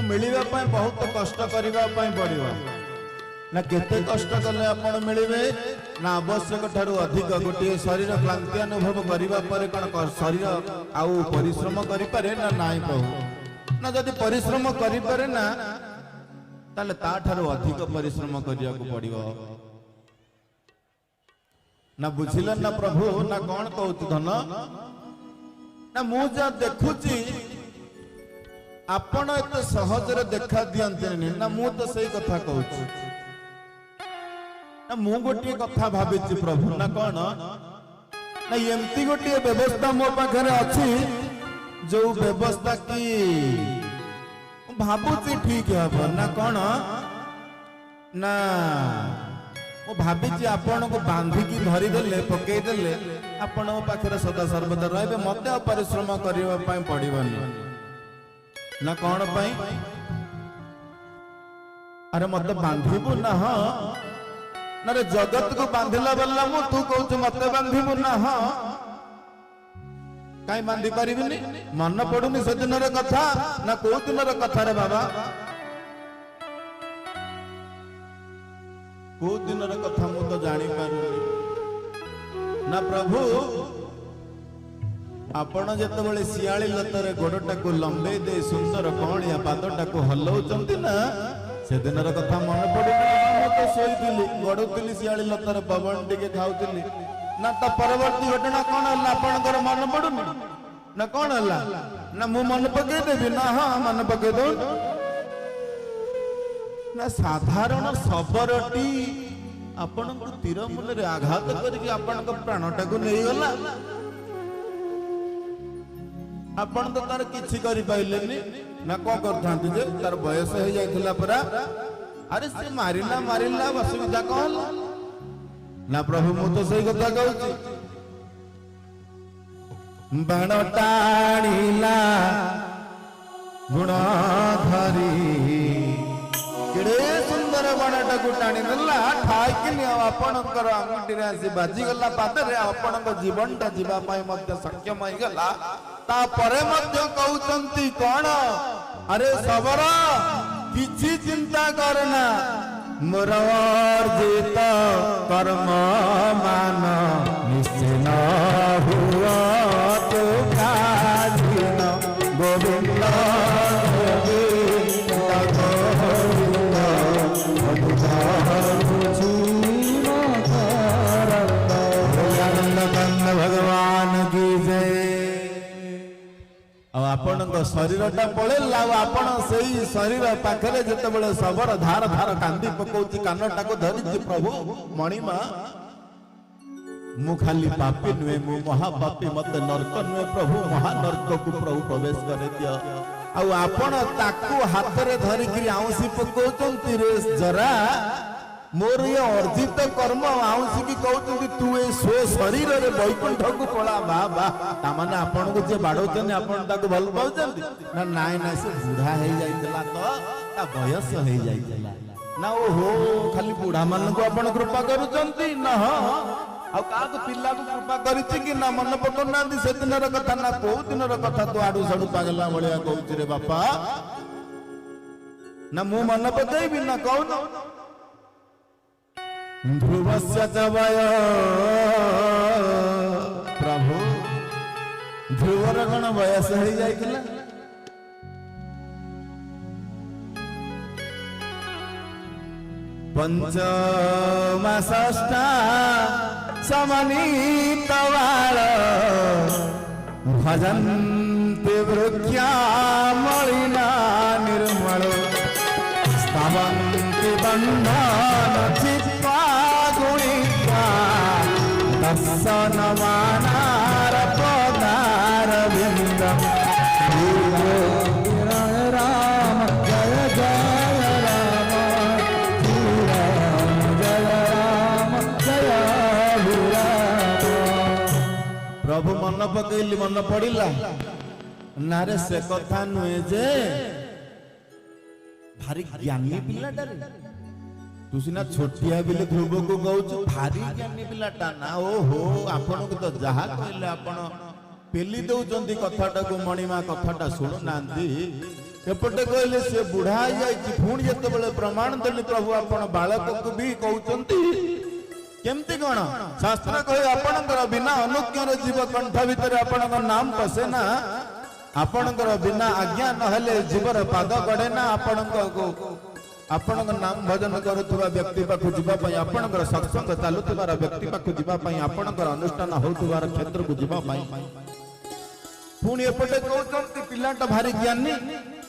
मिलवा बहुत कष्ट करने पड़ो ना केते कष्ट कले आपण मिले ना आवश्यक ठारू अधिक गोटे शरीर क्लांति अनुभव करने कौन शरीर आउ परिश्रम करे ना नाई कहू ना जदि परिश्रम करे ना ताले ता ठारू अधिक परिश्रम करने पड़ो ना बुझिल ना प्रभु ना कौन कहू धन ना मुझे देखुची आपण एत सहजरे देखा दियंते ना मु तो सही कथा कहूँ ना मु गोटे कथा भावी प्रभु ना कौन ना एमती गोटे व्यवस्था मो पाखे अच्छी जो व्यवस्था की भावुची ठीक हम ना कौन ना भावी आपण को बांधिकी धरीदेले पकईदेले आपण पाखे सदा सर्वदा रहे मत परिश्रम करने पड़ोनी ना कौन पाई अरे मत बांधबू ना हाँ ना रे जगत को बांधिला बेला मु तू कहू मत बांधबू ना हाँ कहीं बांधि पारिनी मन पड़ुनी से दिन कथा ना कौ दिन कथा रे बाबा कौ दिन कथा मु तो जानी पारुनी ना प्रभु आपण जिते शियाली लतरे गोड़टा को लंबे दे सुंदर कौड़िया पादटा को हलाउंट ना से दिन कथा मन पड़े तो शोली गड़ुली शियाली लतरे पवन टे खाऊली ना तो परवर्ती घटना कौन है आपंकर मन पड़ुनी ना कौन है ना मु मन पकईदेवी ना हाँ मन पकईद ना साधारण शबरटी आपण तीर मूल आघात करके आपण प्राणटा को नहीं गला आपण तो तार किछि करि पाइलेनी ना कौन करथांती जे तार बयस हो जाइथिला परा अरे से मारिला मारिला असुविधा कौन ना प्रभु मु तो सही कथा कहूची बाण टाणीला गुण धरी केड़े सुंदर बाणटा को टाणी देला ठाई कि आपणकर अंगुठी आसी बाजी गला पादरे आपणक जीवनटा जीवा पाई मध्य सक्षम होई गला तापरे मध्य कहउचंती कौन अरे सबर किछि चिंता करना मोर अर्जित कर्म मान निश्चिन हुआ तो काजिन गोविंद भगवान की जय आपण शरीरटा पड़ेला आपण से शरीर पाखे जिते शबर धार धार कांदी पकाउची कानटा को धरी प्रभु मणिमा मु खाली पापी नुहे मु महापापी मत नरक नुहे प्रभु महानर्क को प्रभु प्रवेश करे दिया आपण ताकू हाथ रे धरिकी आउसी पकाउचंती रे जरा मोर ये अर्जित कर्म आउसी की कहते तू ए स्व शरीर रे वैकुंठ को पड़ा बा बा तामाने आपण को जे बाडौचन आपण ताको भल पाउचंती ना नाय ना से बुढ़ा हे जाइतला तो ता बयस हे जाइतला ना ओ हो खाली बुढ़ा मन को आपण कृपा करूचंती ना हां आ का को पिल्ला को कृपा करिछि कि ना मन पकनांती से दिन र कथा ना को दिन र कथा तो आडू सडू पागला भलिया कहउछि रे बापा ना मु मन पकईबी ना कहू ध्रुवस्य जवय प्रभु ध्रुवर गण वयस हो जाइतिला पंचमाषष्ठा समनीत वाल भजन्ति वृक्षा मलिना निर्मल स्थावन्ति बन्धन चित्ता गुणिका दर्शन मानार पदार विंदम राम जय जय राम जय राम जय राम। प्रभु मन पकईली मन पड़िला नारे से कथा नुहे जे भारी ज्ञानी पिलाटा रे तू सीना छोटिया बिले ध्रुव को कहू भारी ज्ञानी पिलाटा ना ओहो आपण को तो जहा कहले आपण पेली दउचंदी कथाटा को मणिमा कथाटा सुनु नांदी एपटे कहले से बुढ़ा जाई पुणी जिते प्रमाण देली प्रभु आपण बालक को भी कहते केमती कौन शास्त्र कहे आपणकर बिना अनुज्ञार जीव कंठ भितर आपण नाम पसे ना आपणकर बिना आज्ञा नहले जीवर पाद गड़े ना आपण नाम भजन करुवा व्यक्ति पाखु जीवाई आपणकर सत्संग चलुवार व्यक्ति पाखु जीवाई आपणकर अनुष्ठान होउथुवार क्षेत्र को जीवाई पुणी एपटे कहते पिलाटा भारी ज्ञानी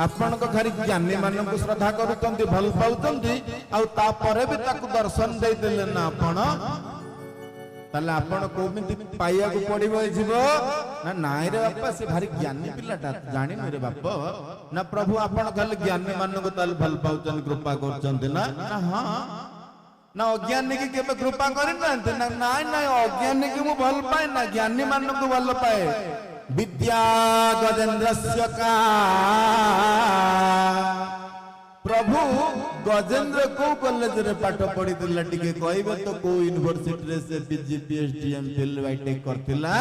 आपण घरी ज्ञानी मान को श्रद्धा करुचंती भल पाउचंती आउ तापरे भी ताकु दर्शन दे देले ना आपण ताले आपण कोमिति पाइया को पड़िबो जीव ना नाय रे बापा से भारी ज्ञानी पिलाटा जानि रे बाप ना प्रभु आपण खाली ज्ञानी मान को ताले भल पाउचन कृपा करचंती ना हां ना अज्ञानी की केबे कृपा करि ना ना नाय नाय अज्ञानी की मु भल पाए ना ज्ञानी मान को भल पाए विद्या गजेन्द्रस्य का प्रभु गजेंद्र को कॉलेज रे पाठ पढ़ी दिला टिके कहबे तो को यूनिवर्सिटी रे से पीजी पीएचडी एमफिल बाइटेक करथिला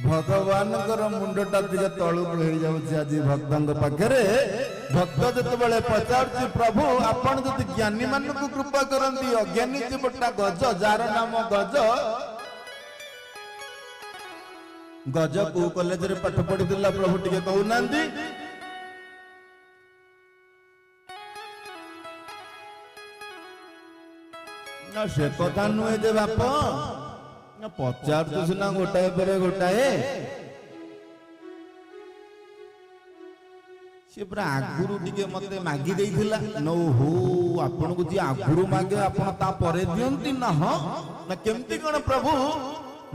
भगवान मुंडटा दिगे तळु हो जाउछि आज भक्तंग पाखरे भक्त जते बेले पचारछि प्रभु आपण जति ज्ञानी मान को कृपा करंती अज्ञानी जीवटा गज जार नाम गज को कॉलेज रे पाठ पढ़ी दिला प्रभु टिके कहू नांदी ना से कथा नुहे जे बाप ना पचार तो सिना गोटाए परे गोटाए से पूरा आगुरु टिके मते मागी देइथिला नो हो आपन को जी आगुरु मागे आपन ता परे दियंती ना ह ना केमती कोन प्रभु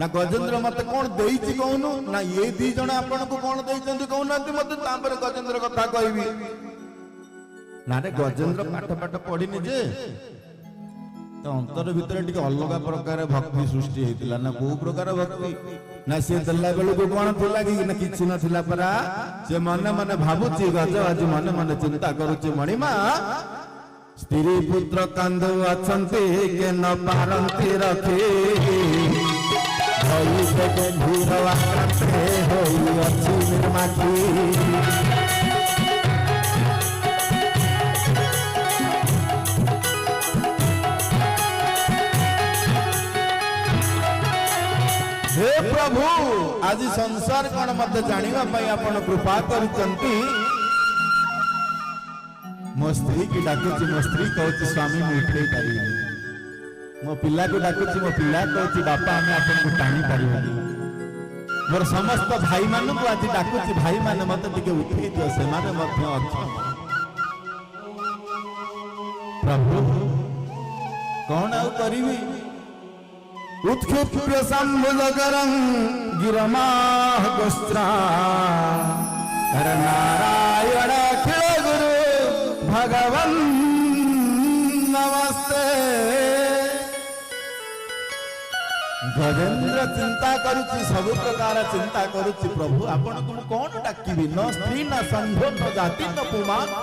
ना गजेंद्र मते कोन देइछि कहनु ना ये दी जण आपन को कोन देइछंती कहउनांती मते ता पर गजेंद्र कथा कहबी ना रे गजेंद्र पाठ पाठ पढिनि जे तो अंतर भीतर टिके अलग प्रकार भक्ति सृष्टि हेतिला ना को प्रकार भक्ति ना से दल्ला बेलु को कोन थिला कि ना किछि न थिला परा से मने मने भाबुची गज आज मने मने चिंता करूची मणिमा स्त्री पुत्र कांदो अछंती के न पारंती रखे होई से ढीरवा करते होई अच्छी निर्माती हे प्रभु आज संसार कौन मत जानिबा पई आपण कृपा करिसंती मो स्त्री की डाकुची मो स्त्री कहूची स्वामी मु उठे पारिबे मो पिला को डाकुची मो पिला कहूची बापा हमें आपन को टाणी पारिबे मोर समस्त भाई मान को आज डाकुची भाई मान मत टिके उठे दियो से माने मध्य अच्छा प्रभु कौन आउ करिवी उत्क्षिप्य संभुजकरं गिरमाह गोस्त्रा कर नारायण अखिल गुरु भगवन् नमस्ते गजेंद्र चिंता करुछि सब प्रकार चिंता करुछि प्रभु आपण तुम कौन डाकिबी न स्त्री न संघ न जाति न पुमान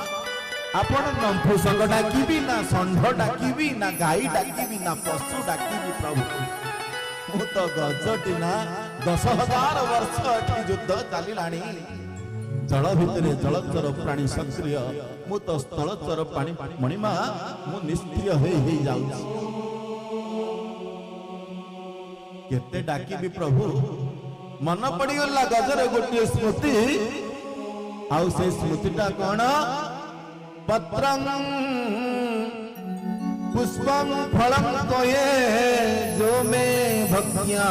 आपण नंफु संग डाकिबी ना संढ डाकिबी ना गाई डाकिबी ना पशु डाकिबी प्रभु मु तो गजटी ना 10,000 वर्ष एठी युद्ध चलिलाणी जल भितरे जलचर प्राणी सक्रिय मु तो स्थलचर पानी मणिमा मु निष्क्रिय हे जाउछि केते डाकिबी प्रभु मन पड़ी गला गजर गोटे स्मृति आउ से स्मृतिटा कोन पत्रं पुष्पं फलं तोये जो में भक्त्या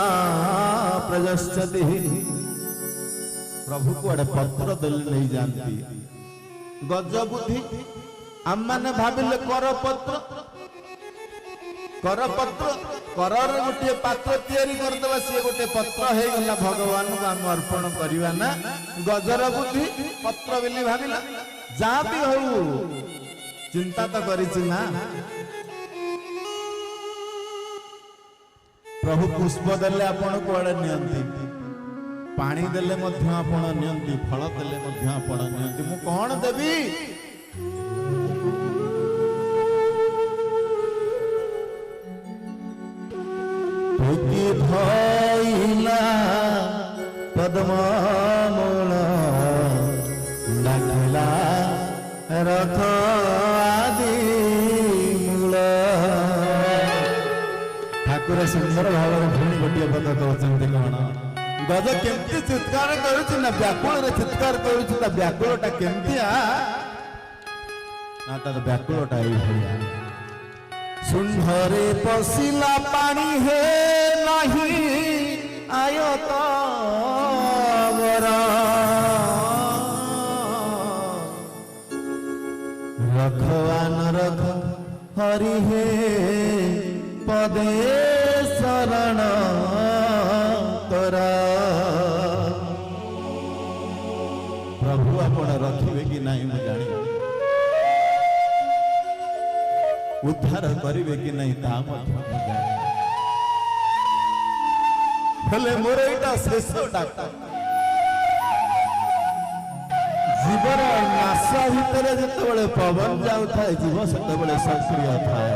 प्रजस्यति प्रभु को पत्र दल नहीं जानती गज बुद्धि आम मैंने भाविले कर पत्र कर गोटे पात्र तैयारी करदबा से गोटे पत्र हे गला भगवान को हम अर्पण करवा ना गजर बुद्धि पत्र बोली भाविला जहाँ भी हो चिंता तो करिछि ना प्रभु पुष्प देले आपण कुआडे नियंती पानी देले मध्य आपण नियंती फल देले मध्य आपण नियंती मु कोन देबी तुकी धइला पद पद्म मूल डाकिला रथ आदि मूल। ठाकुर सुंदर भाव पुणी गोटे पद कहते कौन गज केमती चित्कार करुछि ना व्याकुल रे चित्कार करुछि ता व्याकुलटा केमतिया ना ता व्याकुलटा एई भलिया सुंदरे पसिला पानी हे नहीं आयत बरा रखवान रख हरि हे पदे शरण तोरा। प्रभु आपण रखिबे कि नहीं मैं जानी उद्धार करिवे कि नहीं ता मैं जानी हेले मोर एटा शेष डाक्टर जीवन नाश भितर जिते पवन जाऊए जीव से सक्रिय थाए।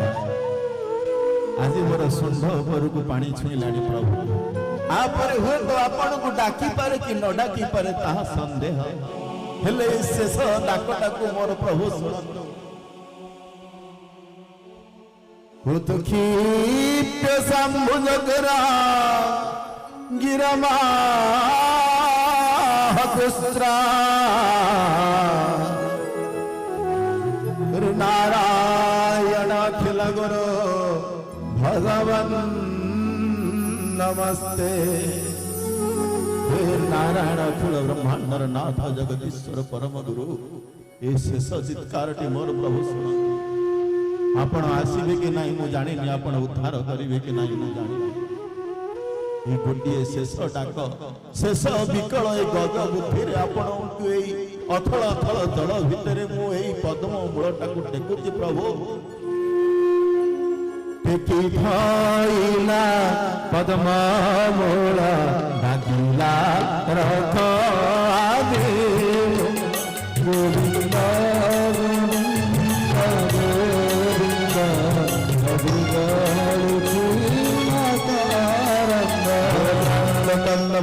आज मोर शुंभ उपरक पानी छुईला प्रभु आपर हुए तो आपण को डाकी पारे कि न डाकी पारे ताहा संदेह हेले शेष डाकटा को मोर प्रभु शुणु क्षिप्य शंभुजगरा गिरमा हकुस्रा नारायण अखिल गुरु भगवन नमस्ते। हे नारायण अखिल ब्रह्मांडर नाथ जगदीश्वर परम गुरु ये शेष चित्कार मोर प्रभु शुण आपण आसबे कि नहीं मु जानी आपण उद्धार करिवे कि नहीं मु जानी ये गोटे शेष डाक शेष विकल ए गज बुद्धि आपण अथल अथल जल भितर मु पद्म मूलटा को टेकुची प्रभु टेकी धइला पद्म मूल डाकिला रथ आदि गोविंद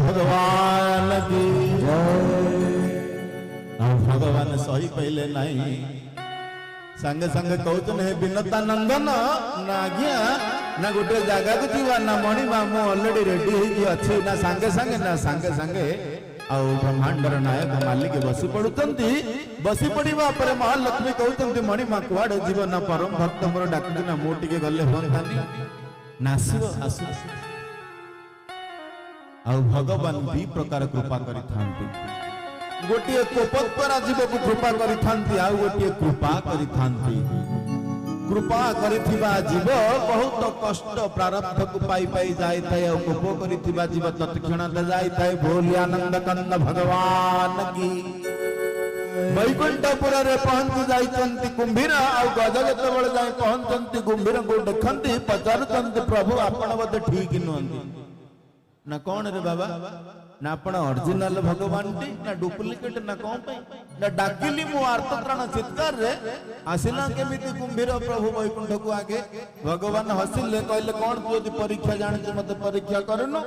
भगवान की भगवान सही कहले नहीं संगे संगे कहते हे विनता नंदन ना आज्ञा ना गोटे जगह को जीवा ना मणिमा मु ऑलरेडी रेडी अच्छे ना संगे संगे आ ब्रह्मांडर नायक मालिक बसी पड़ुचंती बसी पड़िबा पर महालक्ष्मी कहते मणिमा कुआडे जीव ना परम भक्त मोर डाकुना मो टिके गले होंतानी नासिबो आसु आउ भगवान भी प्रकार कृपा करि थांती गोटे कोपत्परा जीव को कृपा करि थांती आउ गोटे कृपा करि थांती कृपा करिथिबा जीव बहुत कष्ट प्रारब्ध को पाई पाई जाय थाए और कोप करिथिबा जीव तत्क्षणात जाय थाए भोली आनंद कंद भगवान की वैकुंठपुर रे पहुंच जाइचंती कुंभीर आउ गज जते बळे जाय पहुंचंती कुंभीर को देखंती पचारचंती प्रभु आपण बद ठीक नहंती ना कौन रे बाबा ना आपण ओरिजिनल भगवान टी ना डुप्लीकेट ना कौन पे ना डाकिली मु आर्तत्राण चित्कार रे आसिला केमिति कुंभीर प्रभु वैकुंठ को आगे भगवान हसिले कहले कौन तू यदि परीक्षा जानि मते परीक्षा करनो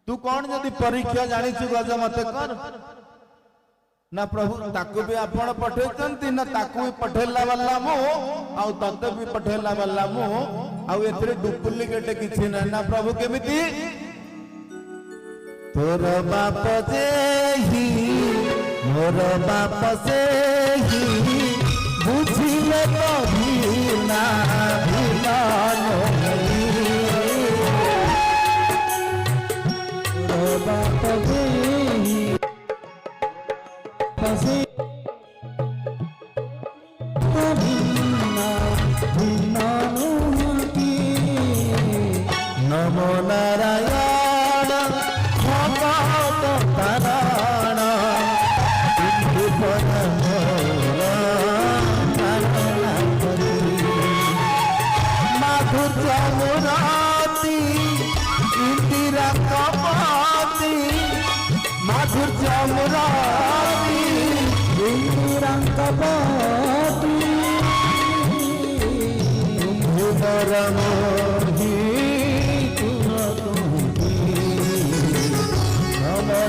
तू कौन यदि परीक्षा जानि गज मते कर ना प्रभु ताकू भी आपण पठेचंती ना ताकू भी पठेला वाला मु आ तते भी पठेला वाला मु आ एथरे डुप्लीकेट किछि ना ना प्रभु केमिति तोर बाप जेही मोर बाप सेही बुझिले कभी ना भिलानो तोर बाप जेही पसे भिना भिलानो की नमो नारायण भगवत तारण माधुर्य मुराती इंदिरा कपाती माधुर्य मुराती इंदिरा कपाती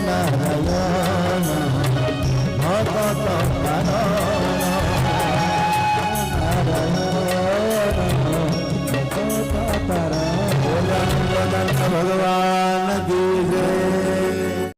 ନାରାୟଣ ଭଗତ କାରଣ ନାରାୟଣ ଭଗତ କାରଣ ଭଗବାନ